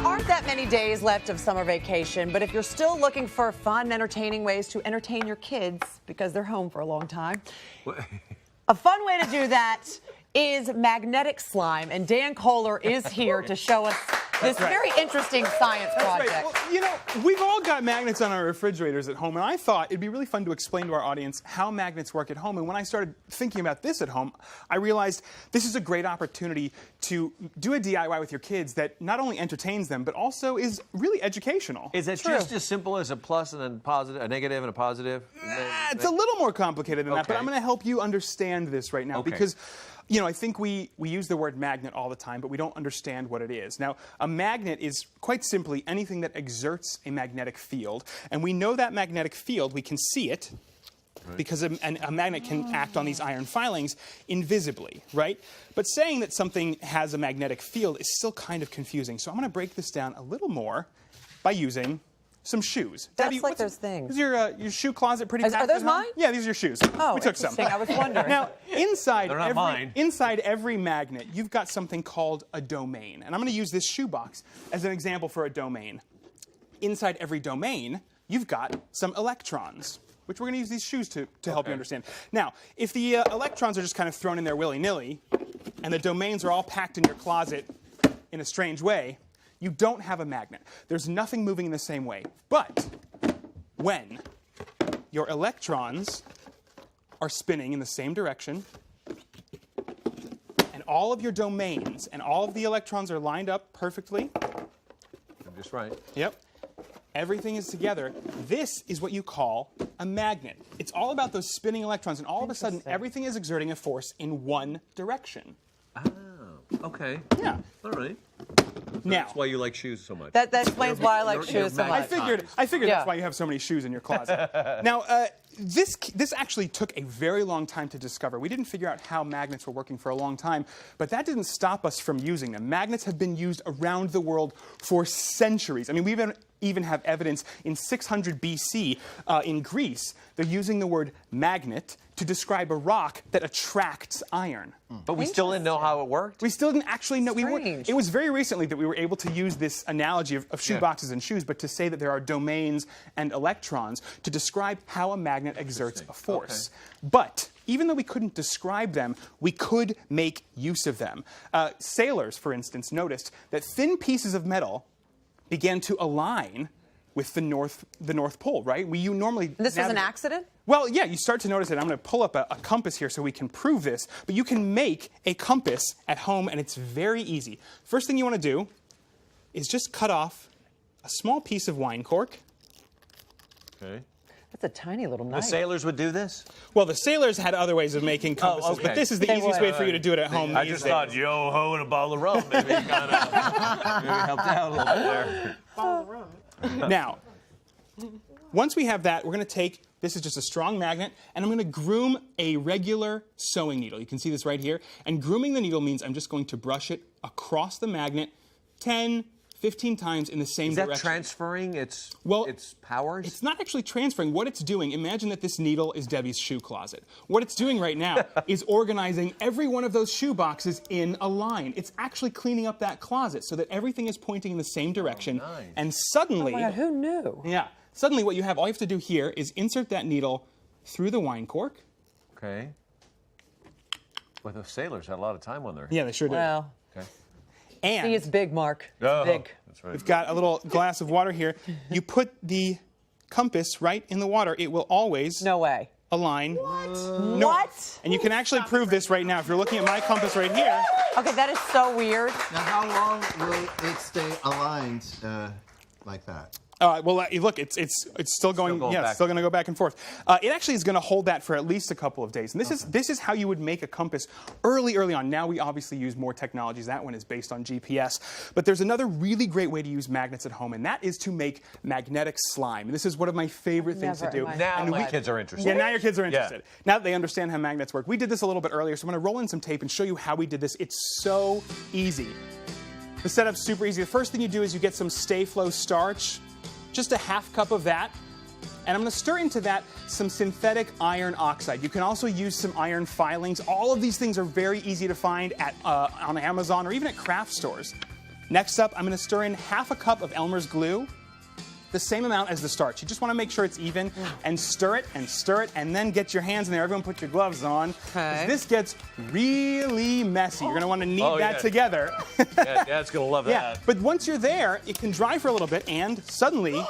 aren't that many days left of summer vacation, but if you're still looking for fun, entertaining ways to entertain your kids because they're home for a long time, a fun way to do that is magnetic slime, and Dan Kohler is here to show us this very interesting science project. Right. Well, you know, we've all got magnets on our refrigerators at home, and I thought it'd be really fun to explain to our audience how magnets work at home. And when I started thinking about this at home, I realized this is a great opportunity to do a DIY with your kids that not only entertains them, but also is really educational. Is it just as simple as a plus and then positive, a negative and a positive? It's a little more complicated than that, but I'm going to help you understand this right now because, you know, I think we use the word magnet all the time, but we don't understand what it is. Now, a magnet is quite simply anything that exerts a magnetic field. And we know that magnetic field, we can see it, because a magnet can act on these iron filings invisibly, right? But saying that something has a magnetic field is still kind of confusing. So I'm going to break this down a little more by using some shoes. That's Debbie, like those things. Is your shoe closet pretty packed? Are those mine? Yeah, these are your shoes. Oh, we took some. I was wondering. Now, inside every magnet, you've got something called a domain. And I'm going to use this shoebox as an example for a domain. Inside every domain, you've got some electrons, which we're going to use these shoes to help you understand. Now, if the electrons are just kind of thrown in there willy-nilly, and the domains are all packed in your closet in a strange way, you don't have a magnet. There's nothing moving in the same way. But when your electrons are spinning in the same direction, and all of your domains and all of the electrons are lined up perfectly. I'm just right. Yep. Everything is together. This is what you call a magnet. It's all about those spinning electrons, and all of a sudden, everything is exerting a force in one direction. Oh, okay. Yeah. All right. Now, that's why you like shoes so much. That explains why I like shoes so much. I figured that's why you have so many shoes in your closet. Now, this actually took a very long time to discover. We didn't figure out how magnets were working for a long time, but that didn't stop us from using them. Magnets have been used around the world for centuries. I mean, we even have evidence in 600 BC in Greece. They're using the word magnet to describe a rock that attracts iron. But we still didn't know how it worked? We still didn't actually know. Strange. It was very recently that we were able to use this analogy of shoe boxes and shoes, but to say that there are domains and electrons to describe how a magnet exerts a force. But even though we couldn't describe them, we could make use of them. Sailors, for instance, noticed that thin pieces of metal began to align with the North Pole, right? You normally This was an accident? Well, yeah, you start to notice it. I'm going to pull up a compass here so we can prove this. But you can make a compass at home, and it's very easy. First thing you want to do is just cut off a small piece of wine cork. Okay. That's a tiny little knife. The sailors would do this? Well, the sailors had other ways of making compasses, but this is the easiest way for you to do it at home. I just thought yo-ho and a bottle of rum maybe kind of maybe helped out a little bit there. Bottle of rum. Now, once we have that, we're going to take, this is just a strong magnet, and I'm going to groom a regular sewing needle. You can see this right here. And grooming the needle means I'm just going to brush it across the magnet 10, 15 times in the same direction. Is that transferring its powers? It's not actually transferring. What it's doing, imagine that this needle is Debbie's shoe closet. What it's doing right now is organizing every one of those shoe boxes in a line. It's actually cleaning up that closet so that everything is pointing in the same direction. Oh, nice. And suddenly... Oh my God, who knew? Yeah. Suddenly all you have to do here is insert that needle through the wine cork. Okay. Well, the sailors had a lot of time on there. Yeah, they sure did. Well, okay. And see, it's big, Mark. It's big. That's right. We've got a little glass of water here. You put the compass right in the water. It will always align. What? No. What? And you can actually prove this right now. If you're looking at my compass right here. Okay, that is so weird. Now, how long will it stay aligned like that? Well, look, it's still going. It's still going to go back and forth. It actually is going to hold that for at least a couple of days. And this is how you would make a compass early on. Now we obviously use more technologies. That one is based on GPS. But there's another really great way to use magnets at home, and that is to make magnetic slime. This is one of my favorite things to do. Now my kids are interested. Yeah, now your kids are interested. Yeah. Now that they understand how magnets work. We did this a little bit earlier, so I'm going to roll in some tape and show you how we did this. It's so easy. The setup's super easy. The first thing you do is you get some Stay-Flow starch. Just a half cup of that. And I'm going to stir into that some synthetic iron oxide. You can also use some iron filings. All of these things are very easy to find on Amazon or even at craft stores. Next up, I'm going to stir in half a cup of Elmer's glue, the same amount as the starch. You just want to make sure it's even, and stir it, and then get your hands in there. Everyone put your gloves on. 'Cause this gets really messy. You're going to want to knead that together. Yeah, Dad's going to love that. But once you're there, it can dry for a little bit, and suddenly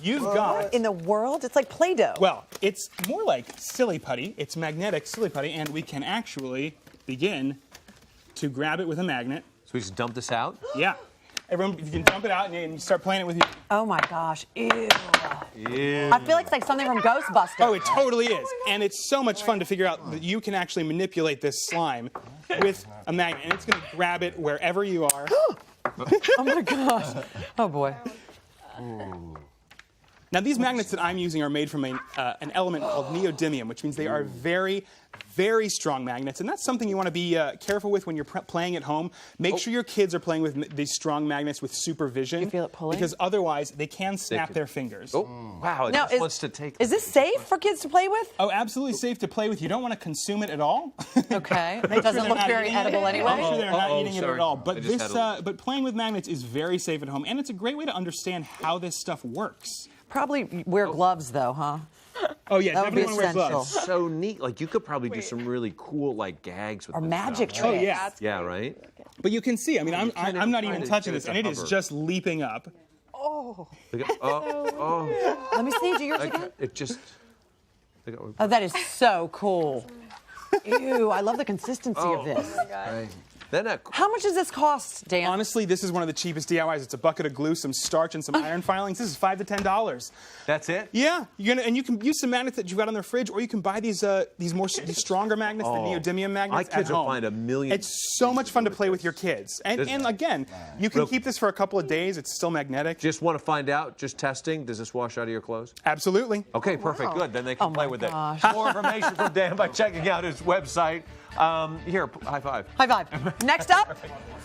you've got... In the world? It's like Play-Doh. Well, it's more like silly putty. It's magnetic silly putty, and we can actually begin to grab it with a magnet. So we just dump this out? Yeah. Everyone, you can dump it out and you start playing it with your... Oh my gosh. Ew. Ew. I feel like it's like something from Ghostbusters. Oh, it totally is. And it's so much fun to figure out that you can actually manipulate this slime with a magnet. And it's going to grab it wherever you are. Oh my gosh. Oh boy. Now, these magnets that I'm using are made from an element called neodymium, which means they are very, very strong magnets. And that's something you want to be careful with when you're playing at home. Make sure your kids are playing with these strong magnets with supervision. You feel it pulling? Because otherwise, they can snap their fingers. Oh, wow. It Now, just wants to take... Is this safe for kids to play with? Oh, absolutely safe to play with. You don't want to consume it at all. Okay. Make It doesn't sure look they're not very eating it. edible anyway. Make sure they're not eating it sorry. at all. I But just this, had but playing with magnets is very safe at home, and it's a great way to understand how this stuff works. Probably wear gloves though, huh? Oh yeah, That would be definitely want to wear essential. gloves. So neat. Like, you could probably do some really cool, like, gags with Or this magic stuff. Oh tricks. yeah. Yeah, right? But you can see. I mean, I'm even not find even it. touching It's this, and it is hover. just leaping up. Look at, oh, Let me see. Do yours like, again. it just... Look at- Oh, that is so cool. Ew, I love the consistency of this. Right. Then that... How much does this cost, Dan? Honestly, this is one of the cheapest DIYs. It's a bucket of glue, some starch, and some iron filings. This is $5 to $10. That's it? Yeah, and you can use some magnets that you've got on the fridge, or you can buy these stronger magnets, the neodymium magnets. My kids at will home. find a million It's so much fun to play with your kids, and again, you can Real- keep this for a couple of days. It's still magnetic. Just want to find out, just testing, does this wash out of your clothes? Absolutely. Okay, perfect, good. Then they can Oh play my with gosh. it. More information from Dan by checking out his website. Here, high five. High five. Next up,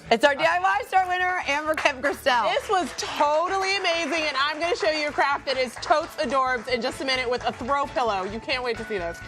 it's our DIY Star winner, Amber Kemp Christelle. This was totally amazing, and I'm going to show you a craft that is totes adorbs in just a minute with a throw pillow. You can't wait to see this.